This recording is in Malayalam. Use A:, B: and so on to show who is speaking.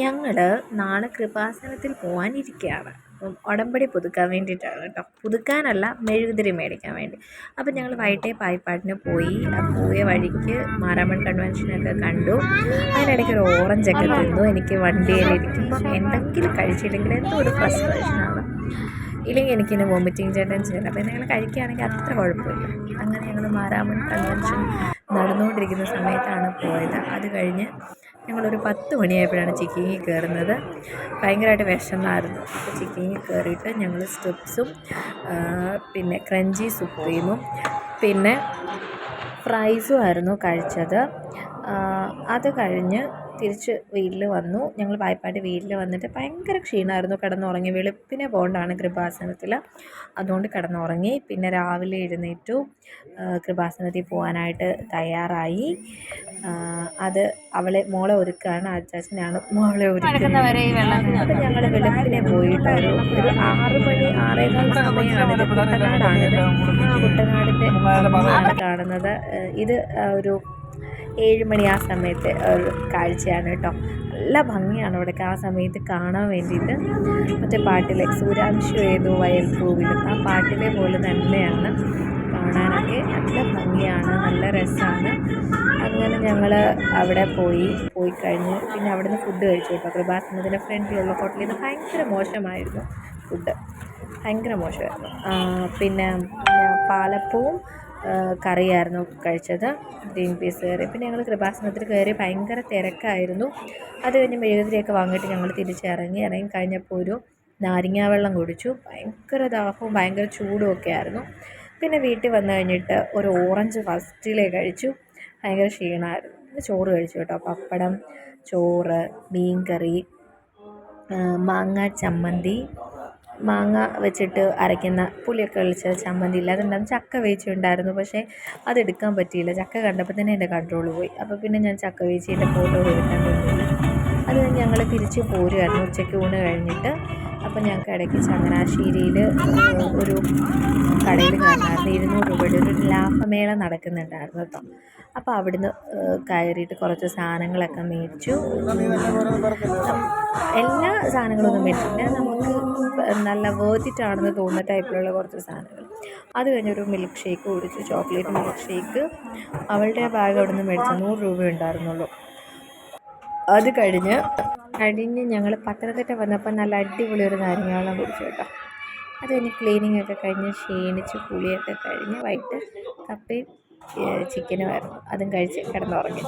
A: ഞങ്ങൾ നാളെ കൃപാസനത്തിൽ പോകാനിരിക്കുകയാണ്. അപ്പം ഉടമ്പടി പുതുക്കാൻ വേണ്ടിയിട്ടാണ് കേട്ടോ. പുതുക്കാനല്ല, മെഴുകുതിരി മേടിക്കാൻ വേണ്ടി. അപ്പം ഞങ്ങൾ വൈകിട്ടേ പായിപ്പാട്ടിന് പോയി. പോയ വഴിക്ക് മാരാമൺ കൺവെൻഷനൊക്കെ കണ്ടു. അതിനിടയ്ക്ക് ഒരു ഓറഞ്ചൊക്കെ തിന്നു. എനിക്ക് വണ്ടിയിലിരിക്കുമ്പം എന്തെങ്കിലും കഴിച്ചില്ലെങ്കിൽ എന്തോ ഒരു ഫ്രസ്ട്രേഷനാണ്. ഇല്ലെങ്കിൽ എനിക്കിന്ന് വോമിറ്റിംഗ് ടെൻഡൻസി ഉണ്ട്. അപ്പോൾ എന്തെങ്കിലും കഴിക്കുകയാണെങ്കിൽ അത്ര കുഴപ്പമില്ല. അങ്ങനെ ഞങ്ങൾ മാരാമൺ കൺവെൻഷൻ നടന്നുകൊണ്ടിരിക്കുന്ന സമയത്താണ് പോയത്. അത് കഴിഞ്ഞ് ഞങ്ങളൊരു 10 മണിയായപ്പോഴാണ് ചിക്കിങ്ങിൽ കയറുന്നത്. ഭയങ്കരമായിട്ട് വിശന്നായിരുന്നു. അപ്പോൾ ചിക്കിങ്ങിൽ കയറിയിട്ട് ഞങ്ങൾ സ്റ്റെപ്സും പിന്നെ ക്രഞ്ചി സുപ്രീമും പിന്നെ ഫ്രൈസും ആയിരുന്നു കഴിച്ചത്. അത് കഴിഞ്ഞ് തിരിച്ച് വീട്ടിൽ വന്നു. ഞങ്ങൾ പായിപ്പാട്ടി വീട്ടിൽ വന്നിട്ട് ഭയങ്കര ക്ഷീണമായിരുന്നു. കിടന്നുറങ്ങി. വെളുപ്പിനെ പോകേണ്ടതാണ് കൃപാസനത്തിൽ, അതുകൊണ്ട് കിടന്നുറങ്ങി. പിന്നെ രാവിലെ എഴുന്നേറ്റു, കൃപാസനത്തിൽ പോകാനായിട്ട് തയ്യാറായി. അത് മോളെ ഒരുക്കുകയാണ്. അച്ചാച്ചനാണ് മോളെ ഒരുക്കുന്നത്. അപ്പം ഞങ്ങൾ വെളുപ്പിനെ പോയിട്ട് ഒരു 6 മണി 6:15 സമയമാണിത്. കുട്ടനാടാണിത്. കുട്ടനാടിൻ്റെ ആണ് കാണുന്നത്. ഇത് ഒരു 7 മണി ആ സമയത്ത് ഒരു കാഴ്ചയാണ് കേട്ടോ. നല്ല ഭംഗിയാണ് ഇവിടേക്ക് ആ സമയത്ത് കാണാൻ വേണ്ടിയിട്ട്. മറ്റേ പാട്ടിലെ സൂര്യാംശു ഏതോ വയൽപ്പൂവിലും, ആ പാട്ടിലെ പോലെ തന്നെയാണ് കാണാനൊക്കെ. നല്ല ഭംഗിയാണ്, നല്ല രസമാണ്. അങ്ങനെ ഞങ്ങൾ അവിടെ പോയി കഴിഞ്ഞ് പിന്നെ അവിടുന്ന് ഫുഡ് കഴിച്ചു കേട്ടോ. കൃപാസനത്തിൻ്റെ ഫ്രണ്ടിലുള്ള ഹോട്ടലിൽ നിന്ന് ഭയങ്കര മോശമായിരുന്നു ഫുഡ്, ഭയങ്കര മോശമായിരുന്നു. പിന്നെ പാലപ്പവും കറിയായിരുന്നു കഴിച്ചത്, ഗ്രീൻ പീസ് കറി. പിന്നെ ഞങ്ങൾ കൃപാസനത്തിൽ കയറി ഭയങ്കര തിരക്കായിരുന്നു. അത് കഴിഞ്ഞ് മെഴുകുതിരിയൊക്കെ വാങ്ങിയിട്ട് ഞങ്ങൾ തിരിച്ചിറങ്ങി കഴിഞ്ഞപ്പോൾ ഒരു നാരങ്ങാ വെള്ളം കുടിച്ചു. ഭയങ്കര ദാഹവും ഭയങ്കര ചൂടും ഒക്കെ ആയിരുന്നു. പിന്നെ വീട്ടിൽ വന്നു കഴിഞ്ഞിട്ട് ഒരു ഓറഞ്ച് ഫസ്റ്റിലേ കഴിച്ചു. ഭയങ്കര ക്ഷീണമായിരുന്നു. ചോറ് കഴിച്ചു കേട്ടോ. പപ്പടം, ചോറ്, മീൻ കറി, മാങ്ങ ചമ്മന്തി, മാങ്ങ വെച്ചിട്ട് അരയ്ക്കുന്ന പുളിയൊക്കെ ഒഴിച്ച ചമ്മന്തി ഇല്ല, അതുണ്ടായിരുന്നു. ചക്ക വേവിച്ചിട്ടുണ്ടായിരുന്നു, പക്ഷേ അതെടുക്കാൻ പറ്റിയില്ല. ചക്ക കണ്ടപ്പോൾ തന്നെ എൻ്റെ കൺട്രോൾ പോയി. അപ്പോൾ പിന്നെ ഞാൻ ചക്ക വേവിച്ചതിൻ്റെ ഫോട്ടോ എടുക്കാൻ തോന്നിയില്ല. അത് കഴിഞ്ഞ് ഞങ്ങൾ തിരിച്ച് പോരുമായിരുന്നു ഉച്ചയ്ക്ക് ഊണ് കഴിഞ്ഞിട്ട്. അപ്പോൾ ഞങ്ങൾക്ക് ഇടയ്ക്ക് ചങ്ങനാശ്ശേരിയിൽ ഒരു കടയിൽ കയറണമായിരുന്നു. 200 രൂപയുടെ ഒരു ലാഭമേള നടക്കുന്നുണ്ടായിരുന്നു കേട്ടോ. അപ്പോൾ അവിടുന്ന് കയറിയിട്ട് കുറച്ച് സാധനങ്ങളൊക്കെ മേടിച്ചു. എല്ലാ സാധനങ്ങളൊന്നും മേടിച്ചില്ല, നമുക്ക് നല്ല വേർത്തിട്ടാണെന്ന് തോന്നുന്ന ടൈപ്പിലുള്ള കുറച്ച് സാധനങ്ങൾ. അത് കഴിഞ്ഞൊരു മിൽക്ക് ഷേക്ക് കുടിച്ചു, ചോക്ലേറ്റ് മിൽക്ക് ഷേക്ക്. അവളുടെ ബാഗ് അവിടെ നിന്ന് മേടിച്ചു, 100 രൂപ ഉണ്ടായിരുന്നുള്ളൂ. അത് കഴിഞ്ഞ് ഞങ്ങൾ പത്തനംതിട്ട വന്നപ്പോൾ നല്ല അടിപൊളി ഒരു നാരങ്ങാവെള്ളം കുടിച്ചു കേട്ടോ. അത് കഴിഞ്ഞ് ക്ലീനിങ് ഒക്കെ കഴിഞ്ഞ് ക്ഷീണിച്ച് കുളിയൊക്കെ കഴിഞ്ഞ് വൈകിട്ട് കപ്പയും ചിക്കനുമായിരുന്നു. അതും കഴിച്ച് കിടന്നുറങ്ങി.